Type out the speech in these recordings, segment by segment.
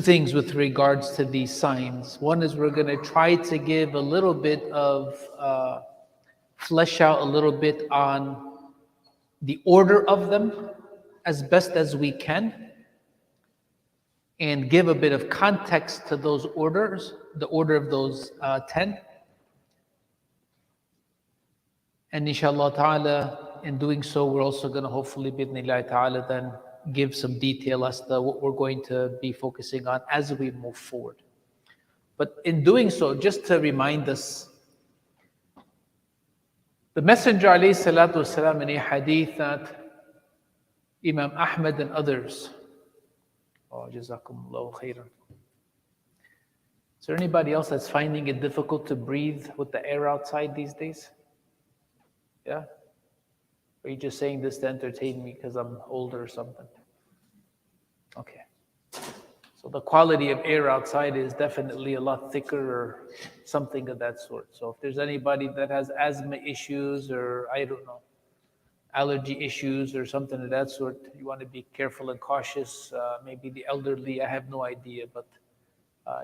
Things with regards to these signs. One is we're going to try to give a little bit of flesh out a little bit on the order of them as best as we can, and give a bit of context to those orders, the order of those 10. And inshallah ta'ala, in doing so, we're also going to hopefully bidnillahi ta'ala then give some detail as to what we're going to be focusing on as we move forward. But in doing so, just to remind us, the Messenger alayhi salatu wasalam in a hadith that Imam Ahmad and others, oh, jazakumullahu khairan. Is there anybody else that's finding it difficult to breathe with the air outside these days? Yeah? Or are you just saying this to entertain me because I'm older or something? Okay. So the quality of air outside is definitely a lot thicker or something of that sort. So if there's anybody that has asthma issues or, I don't know, allergy issues or something of that sort, you want to be careful and cautious. Maybe the elderly, I have no idea, but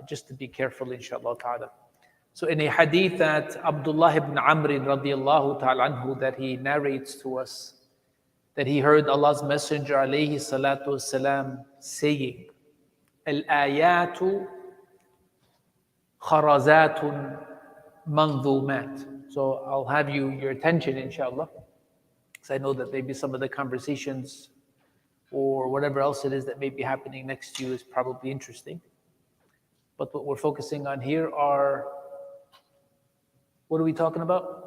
just to be careful, inshallah ta'ala. So in a hadith that Abdullah ibn Amr radiallahu ta'ala anhu, that he narrates to us, that he heard Allah's Messenger alayhi salatu wasalam saying, Al-ayatu kharazatun mandhumat. So I'll have your attention, inshallah, because I know that maybe some of the conversations or whatever else it is that may be happening next to you is probably interesting. But what we're focusing on here are, what are we talking about?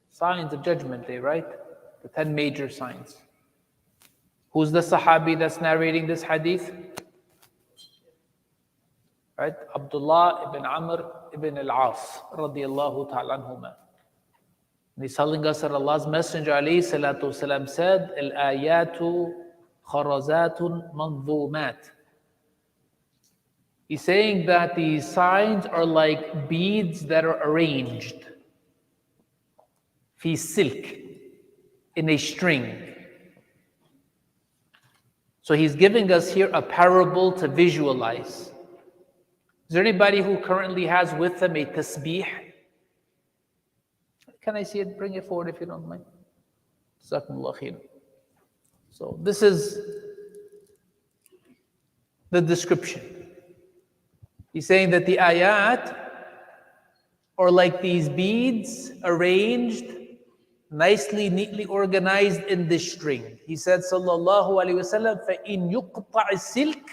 Signs of Judgment Day, right? The 10 major signs. Who's the Sahabi that's narrating this hadith? Right? Abdullah ibn Amr ibn al-As radiyallahu ta'ala anhuma. And he's telling us that Allah's Messenger alayhi salatu wasalam said, Al-ayatu kharazatun mandhumat. He's saying that these signs are like beads that are arranged fi silk, in a string. So he's giving us here a parable to visualize. Is there anybody who currently has with them a tasbih? Can I see it? Bring it forward if you don't mind. Jazakumullah khair. So this is the description. He's saying that the ayat are like these beads arranged, nicely, neatly organized in this string. He said, sallallahu alayhi wasallam, فَإِن يُقْطَعِ السِّلْكِ,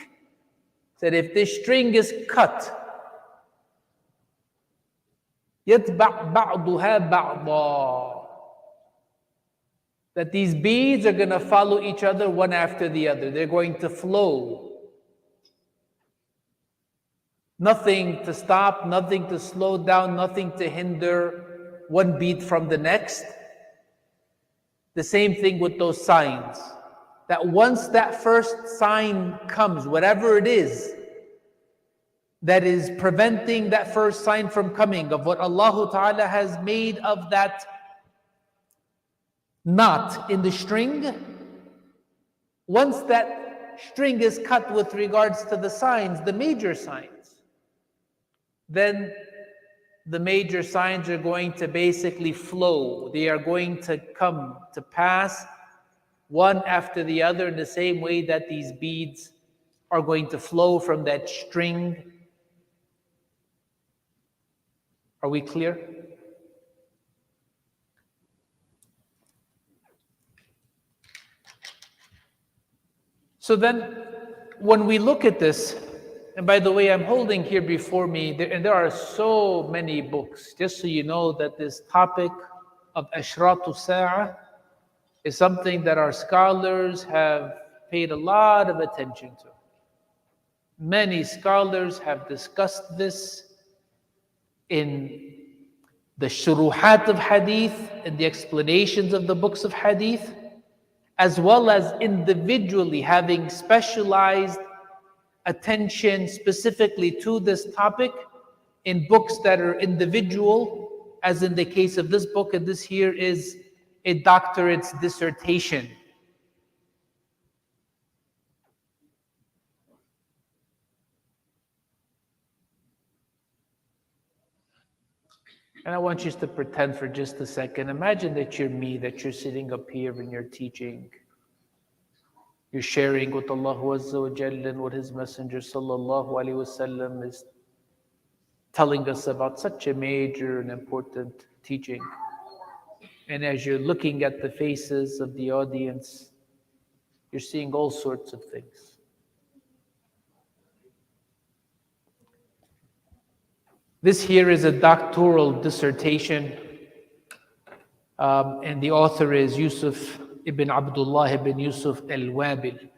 said if this string is cut, يَتْبَعْ بَعْضُهَا بَعْضًا, that these beads are going to follow each other one after the other. They're going to flow. Nothing to stop, nothing to slow down, nothing to hinder one beat from the next. The same thing with those signs. That once that first sign comes, whatever it is that is preventing that first sign from coming, of what Allah Ta'ala has made of that knot in the string, once that string is cut with regards to the signs, the major signs, then the major signs are going to basically flow. They are going to come to pass one after the other in the same way that these beads are going to flow from that string. Are we clear? So then, when we look at this, and by the way, I'm holding here before me, and there are so many books, just so you know that this topic of Ashratu Sa'ah is something that our scholars have paid a lot of attention to. Many scholars have discussed this in the shuruhat of hadith, in the explanations of the books of hadith, as well as individually having specialized attention specifically to this topic in books that are individual, as in the case of this book, and this here is a doctorate's dissertation. And I want you to pretend for just a second. Imagine that you're me, that you're sitting up here and you're teaching. You're sharing what Allah Azza wa Jalla and what His Messenger Sallallahu Alaihi Wasallam is telling us about such a major and important teaching. And as you're looking at the faces of the audience, you're seeing all sorts of things. This here is a doctoral dissertation, and the author is Yusuf ibn Abdullah ibn Yusuf al-Wabil.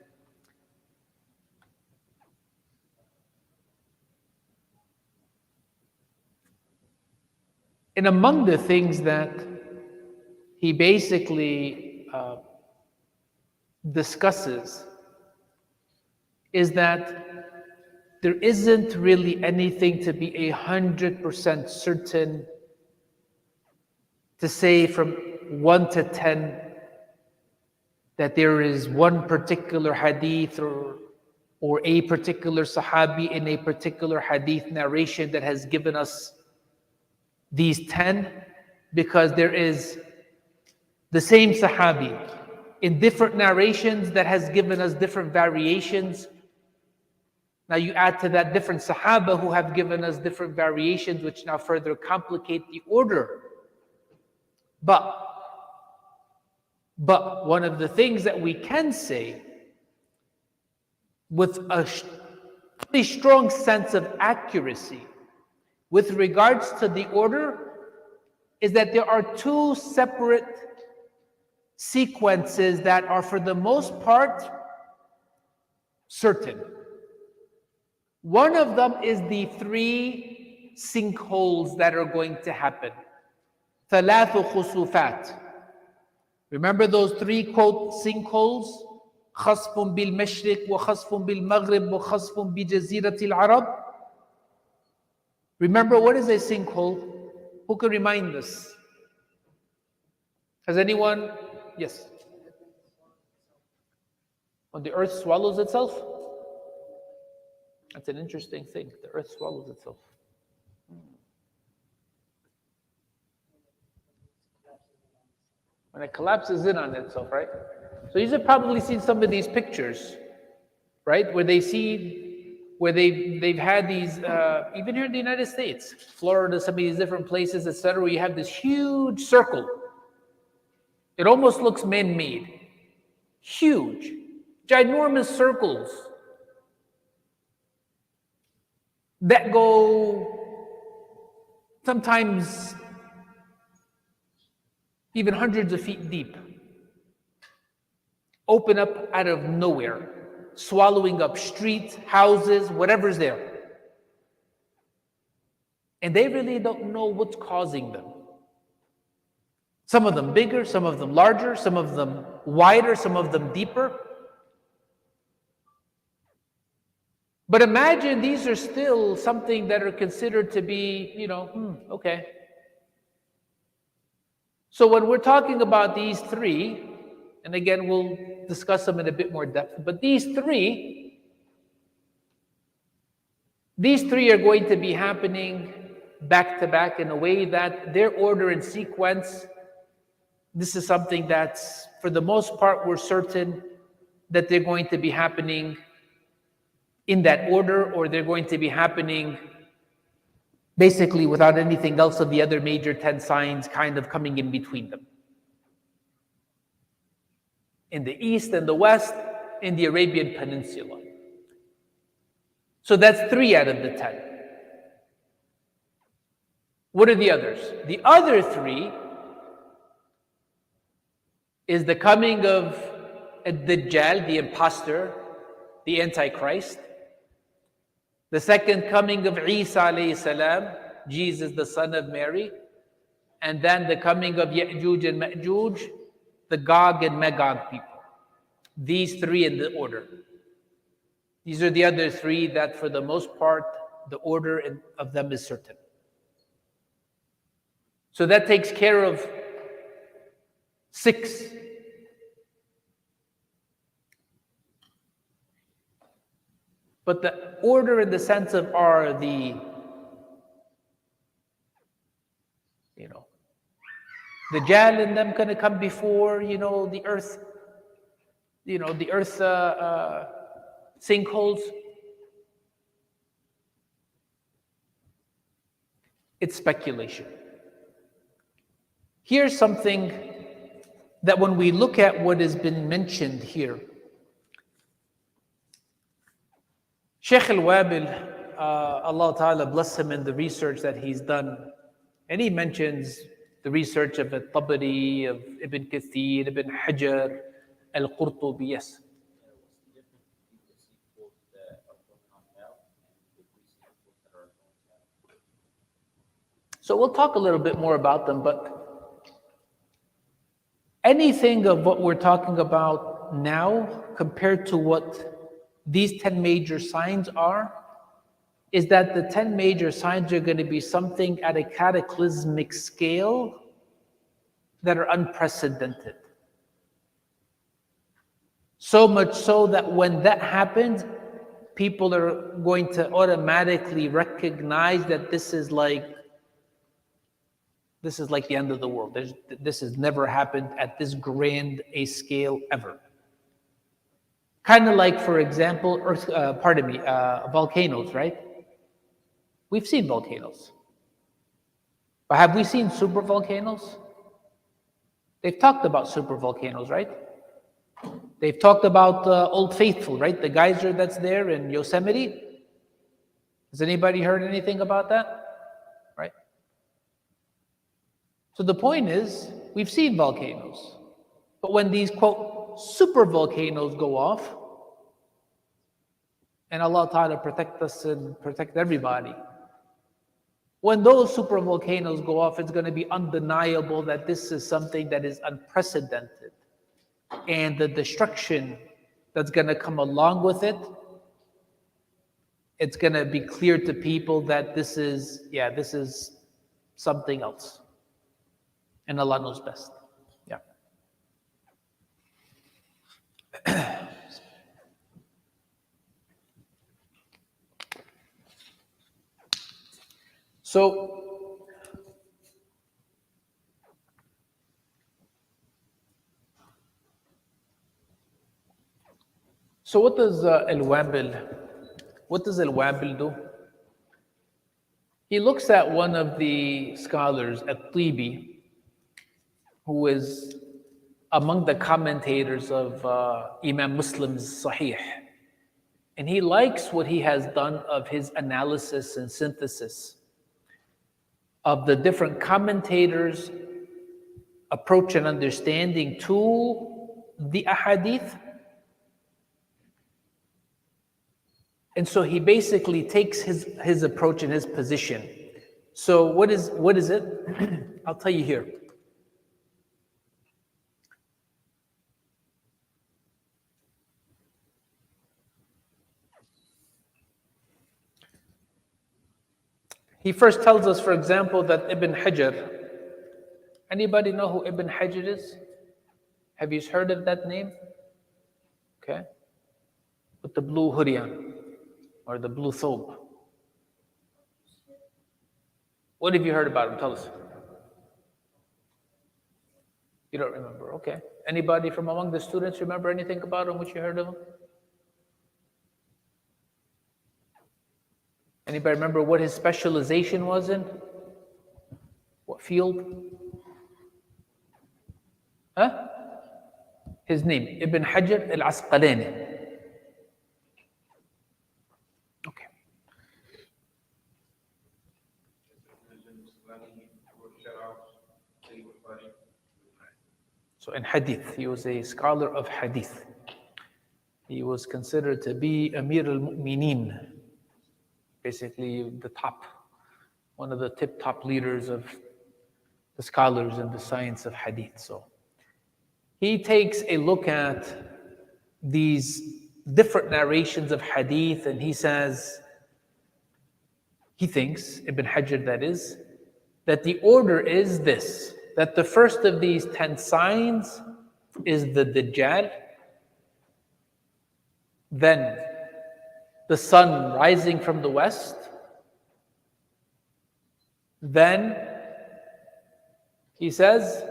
And among the things that he basically discusses is that there isn't really anything to be 100% certain to say from 1 to 10 that there is one particular hadith or a particular sahabi in a particular hadith narration that has given us these 10, because there is the same sahabi in different narrations that has given us different variations. Now you add to that different sahaba who have given us different variations, which now further complicate the order. But one of the things that we can say with a really strong sense of accuracy with regards to the order is that there are two separate sequences that are for the most part certain. One of them is the 3 sinkholes that are going to happen. ثلاث خسوفات. Remember those 3 quote sinkholes? خصف بالمشرق وخصف بالمغرب وخصف بجزيرة العرب. Remember, what is a sinkhole? Who can remind us? Has anyone? Yes. When the earth swallows itself? That's an interesting thing. The earth swallows itself. When it collapses in on itself, right? So you've probably seen some of these pictures, right? Where they've had these, even here in the United States, Florida, some of these different places, etc., where you have this huge circle. It almost looks man-made. Huge, ginormous circles that go sometimes even hundreds of feet deep, open up out of nowhere, swallowing up streets, houses, whatever's there. And they really don't know what's causing them. Some of them bigger, some of them larger, some of them wider, some of them deeper. But imagine these are still something that are considered to be, okay. So when we're talking about these 3, and again, we'll discuss them in a bit more depth, but these three are going to be happening back to back in a way that their order and sequence, this is something that's, for the most part, we're certain that they're going to be happening in that order, or they're going to be happening basically without anything else of the other major 10 signs kind of coming in between them. In the east and the west, in the Arabian Peninsula. So that's 3 out of the 10. What are the others? The other 3 is the coming of Ad-Dajjal, the impostor, the Antichrist. The second coming of Isa alayhi salam, Jesus the son of Mary. And then the coming of Ya'juj and Ma'juj, the Gog and Magog people. These 3 in the order. These are the other 3 that for the most part, the order of them is certain. So that takes care of 6. But the order in the sense of are the Dajjal and them going to come before, the earth, sinkholes. It's speculation. Here's something that when we look at what has been mentioned here, Sheikh Al-Wabil, Allah Ta'ala bless him in the research that he's done, and he mentions the research of Al-Tabari, of Ibn Kathir, Ibn Hajar, Al-Qurtubi, yes. So we'll talk a little bit more about them, but anything of what we're talking about now compared to what these 10 major signs are, is that the 10 major signs are going to be something at a cataclysmic scale that are unprecedented. So much so that when that happens, people are going to automatically recognize that this is like the end of the world. This has never happened at this grand a scale ever. Kind of like, for example, volcanoes, right? We've seen volcanoes. But have we seen super volcanoes? They've talked about super volcanoes, right? They've talked about Old Faithful, right? The geyser that's there in Yosemite. Has anybody heard anything about that? Right? So the point is, we've seen volcanoes. But when these, quote, super volcanoes go off, and Allah Ta'ala protect us and protect everybody, when those super volcanoes go off, it's going to be undeniable that this is something that is unprecedented. And the destruction that's going to come along with it, it's going to be clear to people that this is something else. And Allah knows best. Yeah. So what does Al-Wabil do? He looks at one of the scholars, At-Tibi, who is among the commentators of Imam Muslim's Sahih. And he likes what he has done of his analysis and synthesis of the different commentators' approach and understanding to the ahadith. And so he basically takes his approach and his position. So what is it? I'll tell you here. He first tells us, for example, that Ibn Hajar. Anybody know who Ibn Hajar is? Have you heard of that name? Okay. With the blue hoodie on, or the blue thobe. What have you heard about him? Tell us. You don't remember, okay. Anybody from among the students remember anything about him, what you heard of him? Anybody remember what his specialization was in? What field? Huh? His name, Ibn Hajar al-Asqalani. Okay. So in Hadith, he was a scholar of Hadith. He was considered to be Amir al-Mu'mineen, basically the top, one of the tip-top leaders of the scholars in the science of Hadith. So he takes a look at these different narrations of Hadith, and he says, he thinks, Ibn Hajar that is, that the order is this, that the first of these 10 signs is the Dajjal, then the sun rising from the west, then he says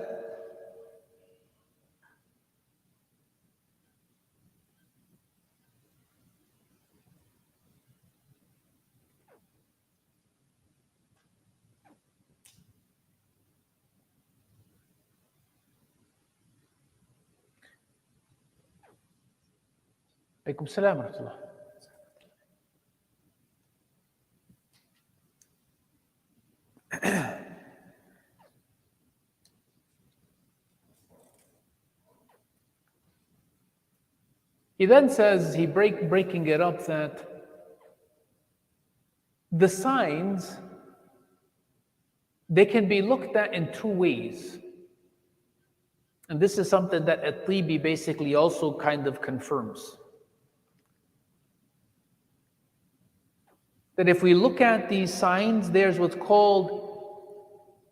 Alaikum salam wa rahmatullah. He then says, breaking it up, that the signs, they can be looked at in two ways. And this is something that At-Tibi basically also kind of confirms. That if we look at these signs, there's what's called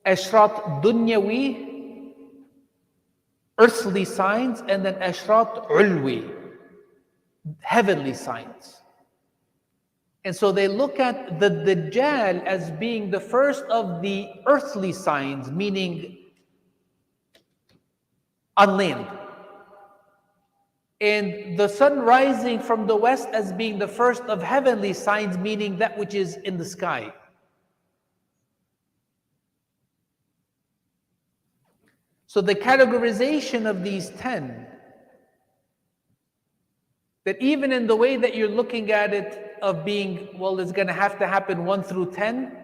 ashrat dunyawi, earthly signs, and then ashrat ulwi, heavenly signs. And so they look at the Dajjal as being the first of the earthly signs, meaning on land. And the sun rising from the west as being the first of heavenly signs, meaning that which is in the sky. So the categorization of these 10, that even in the way that you're looking at it of being, well, it's going to have to happen 1 through 10,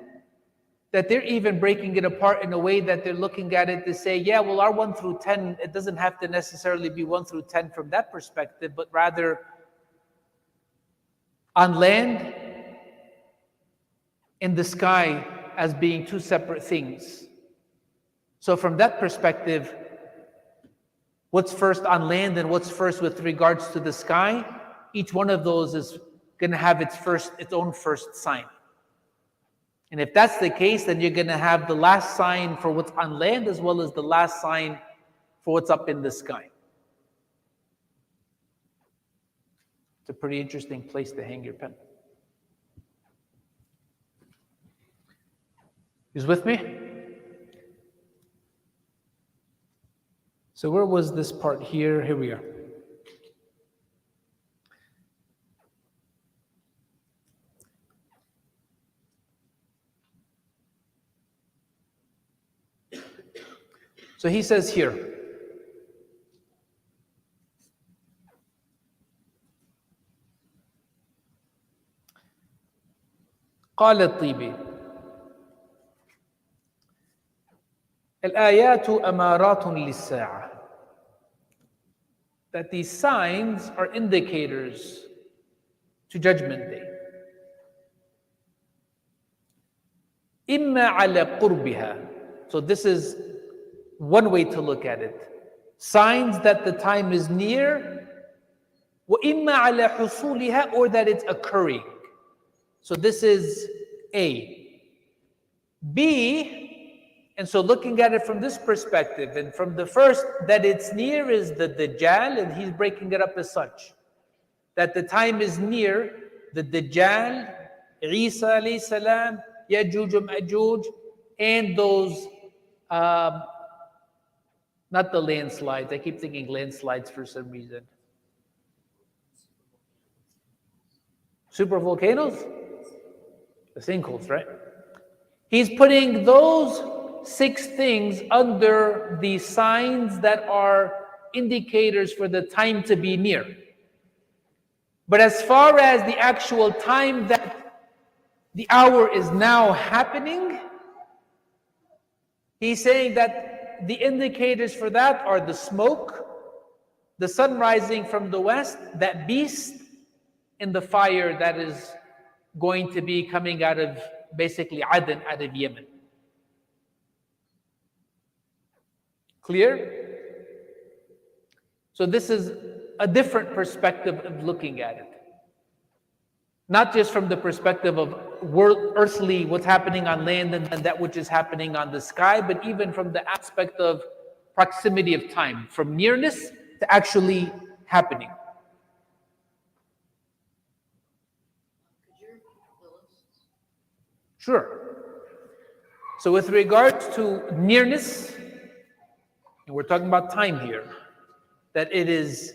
that they're even breaking it apart in a way that they're looking at it to say, yeah, well, our 1 through 10, it doesn't have to necessarily be 1 through 10 from that perspective, but rather on land, in the sky, as being two separate things. So from that perspective, what's first on land and what's first with regards to the sky, each one of those is going to have its own first sign. And if that's the case, then you're going to have the last sign for what's on land as well as the last sign for what's up in the sky. It's a pretty interesting place to hang your pen. Is with me? So where was this part here? Here we are. So he says here, قال الطيبي الآيات أمارات للساعة, that these signs are indicators to Judgment Day. إما على قربها, so this is one way to look at it. Signs that the time is near, وإما على حصولها, or that it's occurring. So this is A. B, and so looking at it from this perspective, and from the first, that it's near is the Dajjal, and he's breaking it up as such. That the time is near, the Dajjal, Isa alayhi salam, Ya'juj and Ma'juj, and those, not the landslides. I keep thinking landslides for some reason. Super volcanoes? The sinkholes, right? He's putting those 6 things under the signs that are indicators for the time to be near. But as far as the actual time that the hour is now happening, he's saying that the indicators for that are the smoke, the sun rising from the west, that beast, and the fire that is going to be coming out of basically Aden, out of Yemen. Clear? So this is a different perspective of looking at it. Not just from the perspective of earthly, what's happening on land and that which is happening on the sky, but even from the aspect of proximity of time, from nearness to actually happening. Sure. So with regards to nearness, and we're talking about time here, that it is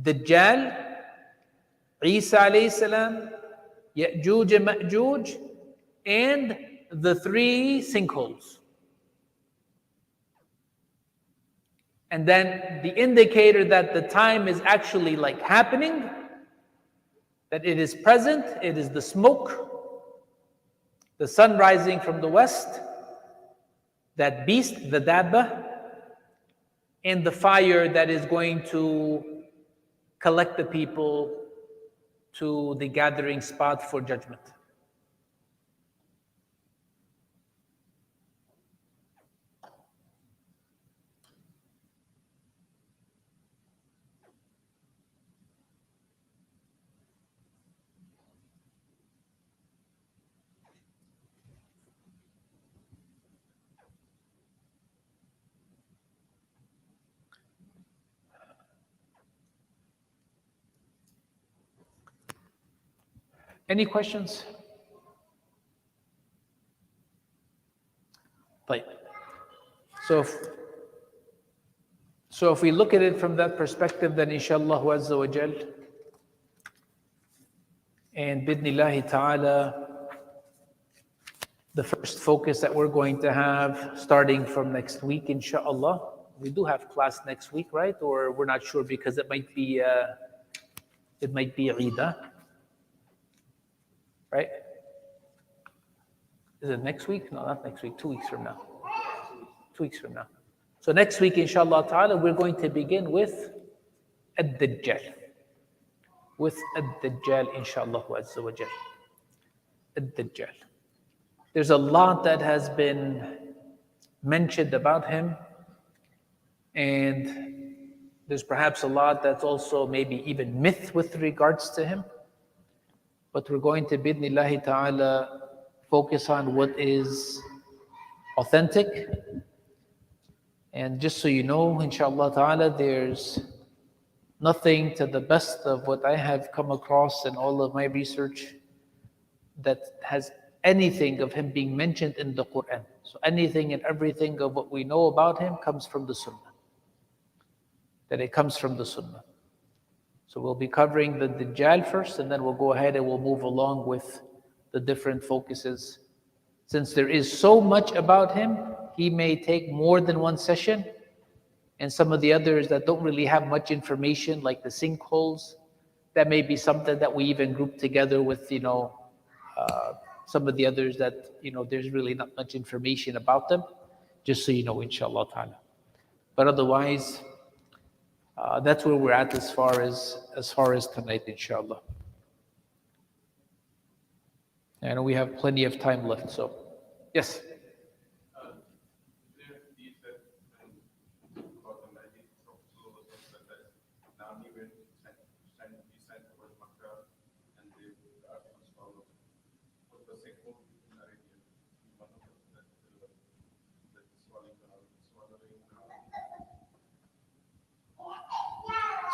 Dajjal, Isa alayhi salam, Ya'juj and Ma'juj, and the 3 sinkholes. And then the indicator that the time is actually like happening that it is present, it is the smoke, the sun rising from the west, that beast, the dabba, and the fire that is going to collect the people to the gathering spot for judgment. Any questions? Right. So if we look at it from that perspective, then inshallah azza wa jal, and bidnillahi ta'ala, the first focus that we're going to have starting from next week, inshallah. We do have class next week, right? Or we're not sure because it might be Aqeedah, right? Is it next week? No, not next week. 2 weeks from now. 2 weeks from now. So next week, inshallah ta'ala, we're going to begin with Ad-Dajjal. With Ad-Dajjal, inshallah azza wa jal. Ad-Dajjal. There's a lot that has been mentioned about him, and there's perhaps a lot that's also maybe even myth with regards to him. But we're going to, bidnillahi ta'ala, focus on what is authentic. And just so you know, inshallah ta'ala, there's nothing to the best of what I have come across in all of my research that has anything of him being mentioned in the Quran. So anything and everything of what we know about him comes from the Sunnah. That it comes from the Sunnah. So we'll be covering the Dajjal first, and then we'll go ahead and we'll move along with the different focuses. Since there is so much about him, he may take more than one session, and some of the others that don't really have much information, like the sinkholes, that may be something that we even group together with, some of the others that, there's really not much information about them, just so you know, inshallah ta'ala. But otherwise, that's where we're at as far as tonight, inshallah. And we have plenty of time left, so yes.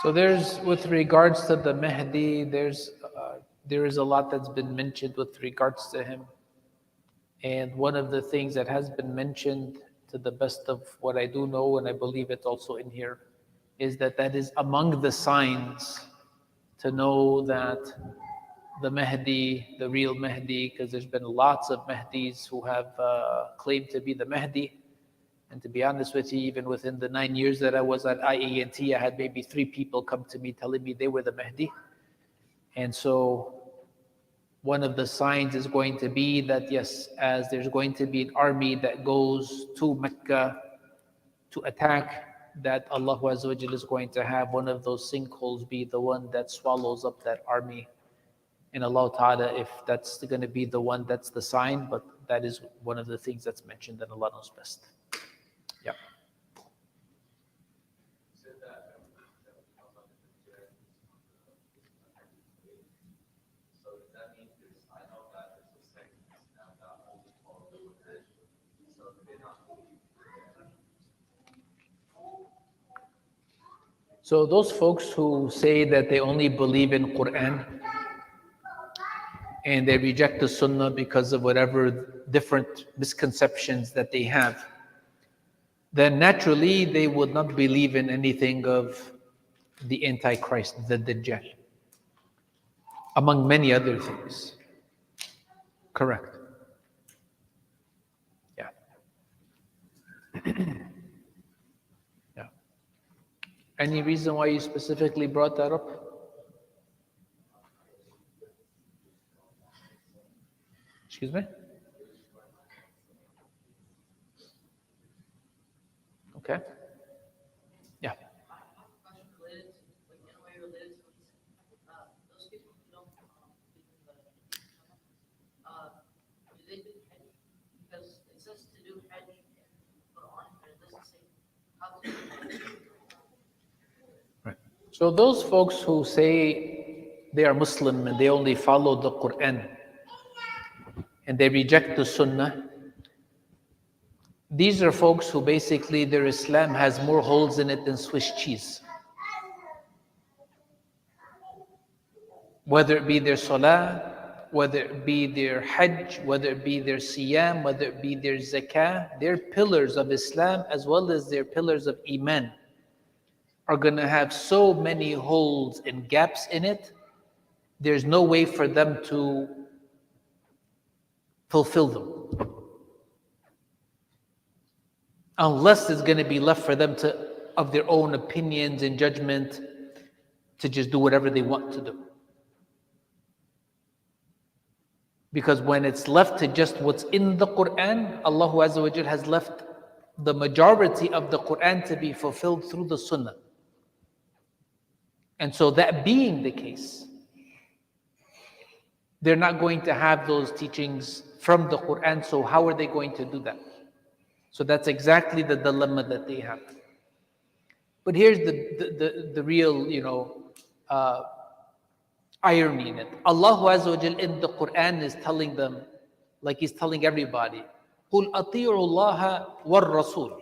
So there's, with regards to the Mahdi, there is a lot that's been mentioned with regards to him. And one of the things that has been mentioned, to the best of what I do know, and I believe it's also in here, is that is among the signs to know that the Mahdi, the real Mahdi, because there's been lots of Mahdis who have claimed to be the Mahdi. And to be honest with you, even within the 9 years that I was at IENT, I had maybe 3 people come to me telling me they were the Mahdi. And so one of the signs is going to be that, yes, as there's going to be an army that goes to Mecca to attack, that Allah Azza wa Jalla is going to have one of those sinkholes be the one that swallows up that army. And Allah Ta'ala, if that's going to be the one, that's the sign, but that is one of the things that's mentioned, and Allah knows best. Yeah. So those folks who say that they only believe in Quran and they reject the Sunnah because of whatever different misconceptions that they have, then naturally they would not believe in anything of the Antichrist, the Dajjal, among many other things. Correct. Yeah. Yeah. Any reason why you specifically brought that up? Excuse me? Okay. Yeah. Right. So those folks who say they are Muslim and they only follow the Quran and they reject the Sunnah, these are folks who basically their Islam has more holes in it than Swiss cheese. Whether it be their salah, whether it be their hajj, whether it be their siyam, whether it be their zakah, their pillars of Islam as well as their pillars of iman are going to have so many holes and gaps in it, there's no way for them to fulfill them. Unless it's going to be left for them to, of their own opinions and judgment, to just do whatever they want to do. Because when it's left to just what's in the Quran, Allah Azza wa Jal has left the majority of the Quran to be fulfilled through the Sunnah. And so that being the case, they're not going to have those teachings from the Quran, so how are they going to do that? So that's exactly the dilemma that they have. But here's the real, irony in it. Allah Azza wa Jal in the Quran is telling them, like He's telling everybody, قُلْ أَطِيعُوا اللَّهَ وَالرَّسُولِ.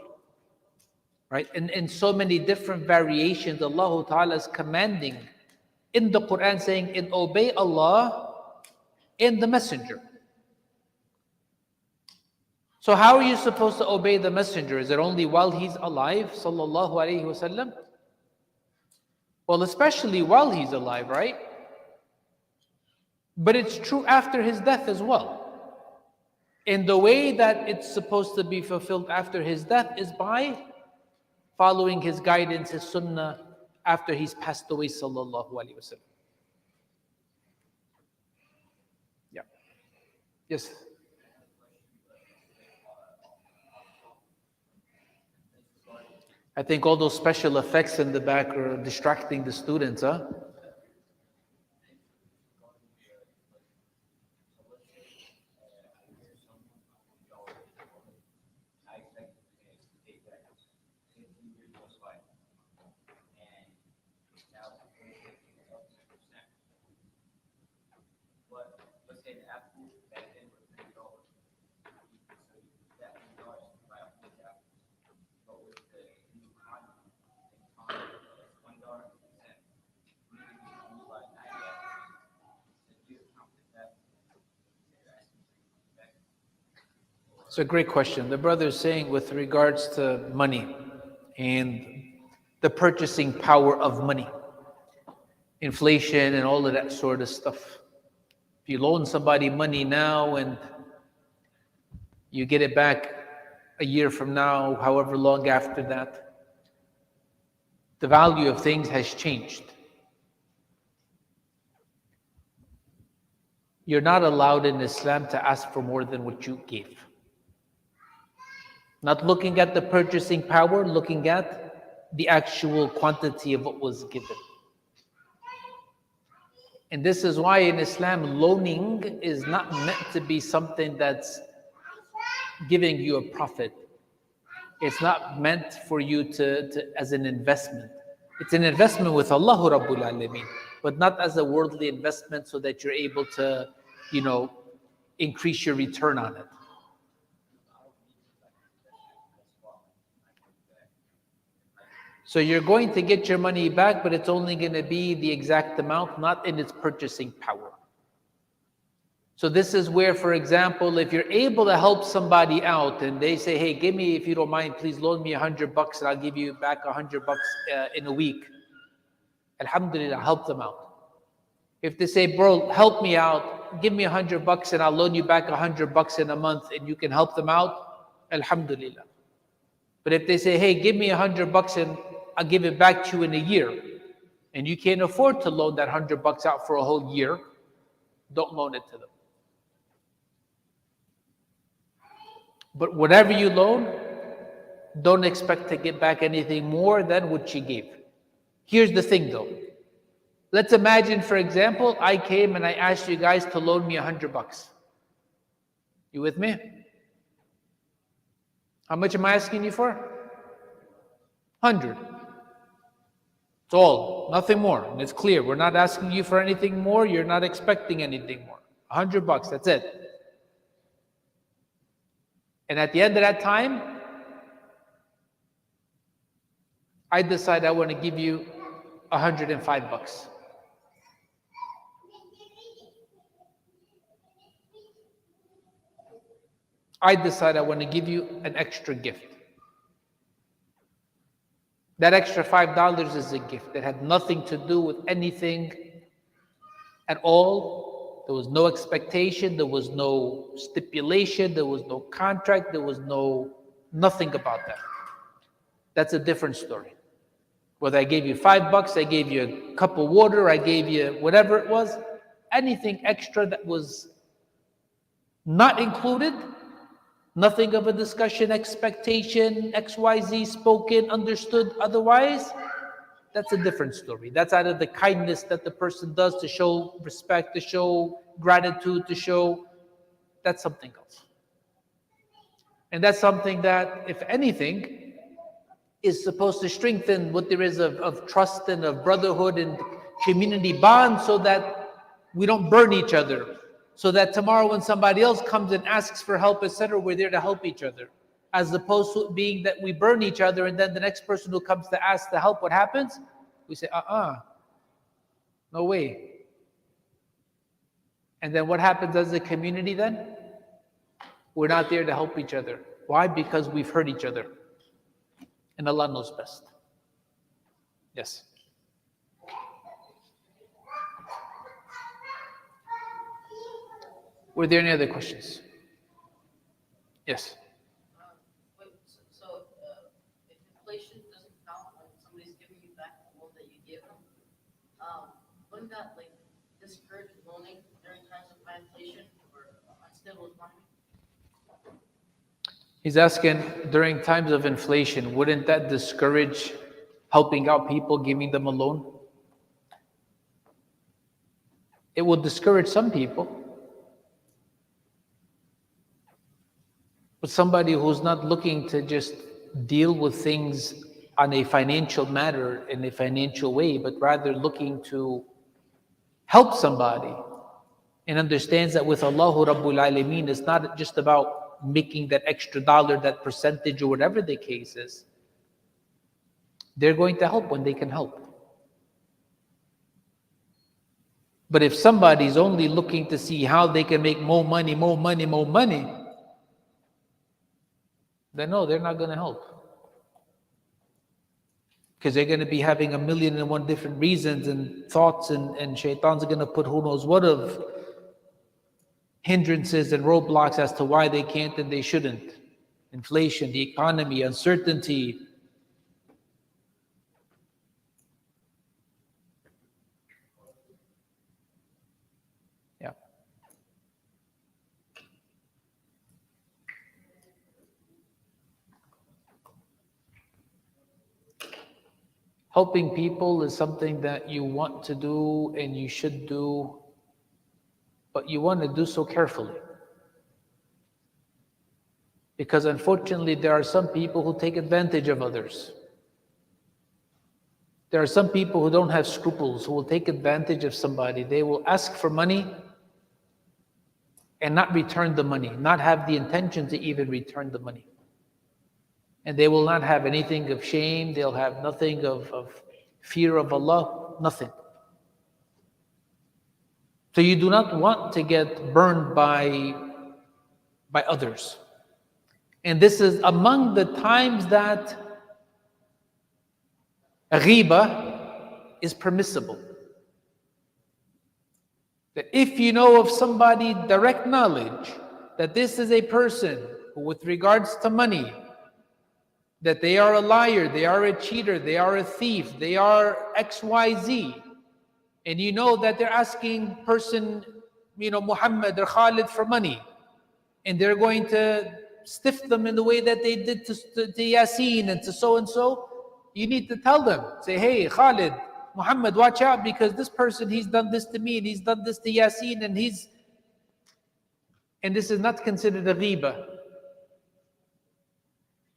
Right? And in so many different variations, Allah Ta'ala is commanding in the Quran saying, and obey Allah and the Messenger. So how are you supposed to obey the Messenger? Is it only while he's alive, sallallahu alaihi wasallam? Well, especially while he's alive, right? But it's true after his death as well. And the way that it's supposed to be fulfilled after his death is by following his guidance, his sunnah, after he's passed away, sallallahu alaihi wasallam. Yeah. Yes. I think all those special effects in the back are distracting the students, huh? It's a great question. The brother is saying with regards to money and the purchasing power of money, inflation and all of that sort of stuff. If you loan somebody money now and you get it back a year from now, however long after that, the value of things has changed. You're not allowed in Islam to ask for more than what you gave. Not looking at the purchasing power, looking at the actual quantity of what was given. And this is why in Islam, loaning is not meant to be something that's giving you a profit. It's not meant for you to as an investment. It's an investment with Allah Rabbul Alameen, but not as a worldly investment so that you're able to, increase your return on it. So you're going to get your money back, but it's only going to be the exact amount, not in its purchasing power. So this is where, for example, if you're able to help somebody out and they say, hey, give me, if you don't mind, please loan me $100 and I'll give you back $100 in a week. Alhamdulillah, help them out. If they say, bro, help me out, give me $100 and I'll loan you back $100 in a month and you can help them out, Alhamdulillah. But if they say, hey, give me $100 and I'll give it back to you in a year, and you can't afford to loan that $100 out for a whole year, don't loan it to them. But whatever you loan, don't expect to get back anything more than what she gave. Here's the thing though. Let's imagine, for example, I came and I asked you guys to loan me $100. You with me? How much am I asking you for? 100. It's all, nothing more. And it's clear. We're not asking you for anything more. You're not expecting anything more. $100, that's it. And at the end of that time, I decide I want to give you $105. I decide I want to give you an extra gift. That extra $5 is a gift that had nothing to do with anything at all. There was no expectation, there was no stipulation, there was no contract, there was nothing about that. That's a different story. Whether I gave you $5, I gave you a cup of water, I gave you whatever it was, anything extra that was not included, nothing of a discussion, expectation, XYZ spoken, understood, otherwise, that's a different story. That's out of the kindness that the person does to show respect, to show gratitude, to show, that's something else. And that's something that, if anything, is supposed to strengthen what there is of trust and of brotherhood and community bond so that we don't burn each other. So that tomorrow when somebody else comes and asks for help, etc., we're there to help each other. As opposed to being that we burn each other and then the next person who comes to ask to help, what happens? We say, no way. And then what happens as a community then? We're not there to help each other. Why? Because we've hurt each other. And Allah knows best. Yes. Were there any other questions? Yes. So if inflation doesn't count when somebody's giving you back the loan that you give them, wouldn't that discourage loaning during times of high inflation or unstable economy? He's asking, during times of inflation, wouldn't that discourage helping out people, giving them a loan? It will discourage some people. But somebody who's not looking to just deal with things on a financial matter, in a financial way, but rather looking to help somebody and understands that with Allahu Rabbul Alameen, it's not just about making that extra dollar, that percentage or whatever the case is. They're going to help when they can help. But if somebody's only looking to see how they can make more money, then no, they're not going to help. Because they're going to be having 1,000,001 different reasons and thoughts, and shaitan's going to put who knows what of hindrances and roadblocks as to why they can't and they shouldn't. Inflation, the economy, uncertainty. Yeah. Helping people is something that you want to do and you should do, but you want to do so carefully. Because unfortunately, there are some people who take advantage of others. There are some people who don't have scruples, who will take advantage of somebody. They will ask for money and not return the money, not have the intention to even return the money. And they will not have anything of shame, they'll have nothing of fear of Allah, nothing. So you do not want to get burned by others. And this is among the times that ghibah is permissible. That if you know of somebody, direct knowledge, that this is a person who, with regards to money, that they are a liar, they are a cheater, they are a thief, they are XYZ, and you know that they're asking person, Muhammad or Khalid for money, and they're going to stiff them in the way that they did to Yasin and to so and so, you need to tell them. Say, hey, Khalid, Muhammad, watch out, because this person, he's done this to me and he's done this to Yasin, and this is not considered a ghiba.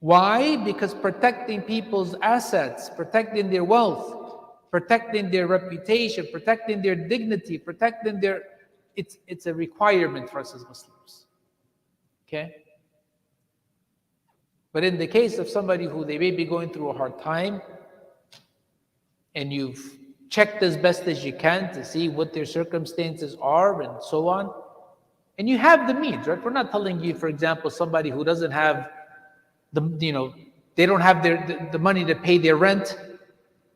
Why? Because protecting people's assets, protecting their wealth, protecting their reputation, protecting their dignity, protecting their... It's a requirement for us as Muslims. Okay? But in the case of somebody who they may be going through a hard time, and you've checked as best as you can to see what their circumstances are and so on, and you have the means, right? We're not telling you, for example, somebody who doesn't have they don't have the money to pay their rent,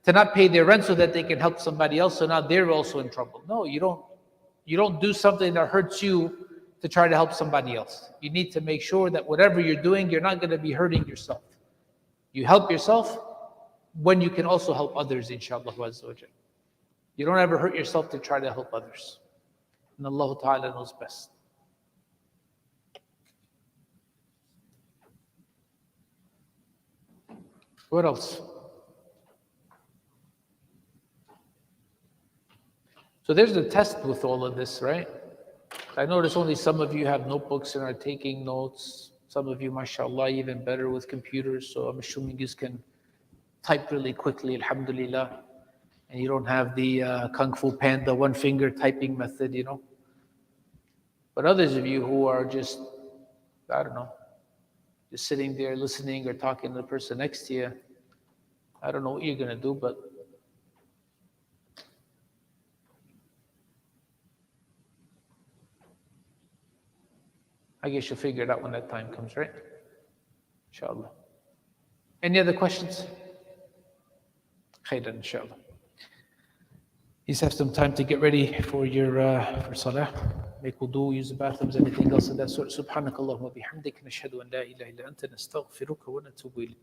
to not pay their rent so that they can help somebody else, so now they're also in trouble. No, you don't do something that hurts you to try to help somebody else. You need to make sure that whatever you're doing, you're not going to be hurting yourself. You help yourself when you can also help others, inshallah. You don't ever hurt yourself to try to help others. And Allah Ta'ala knows best. What else? So there's the test with all of this, right? I notice only some of you have notebooks and are taking notes. Some of you, mashallah, even better with computers. So I'm assuming you can type really quickly, alhamdulillah. And you don't have the Kung Fu Panda one finger typing method, But others of you who are just, I don't know, just sitting there listening or talking to the person next to you, I don't know what you're going to do, but I guess you'll figure it out when that time comes, right? Inshallah. Any other questions? Khairan, inshallah. You have some time to get ready for your for salah. Make wudu, use the bathrooms, anything else of that sort. Subhanakallahumma bihamdik, nashhadu an la ilaha illa anta, nastaghfiruka wa natubu ilayk.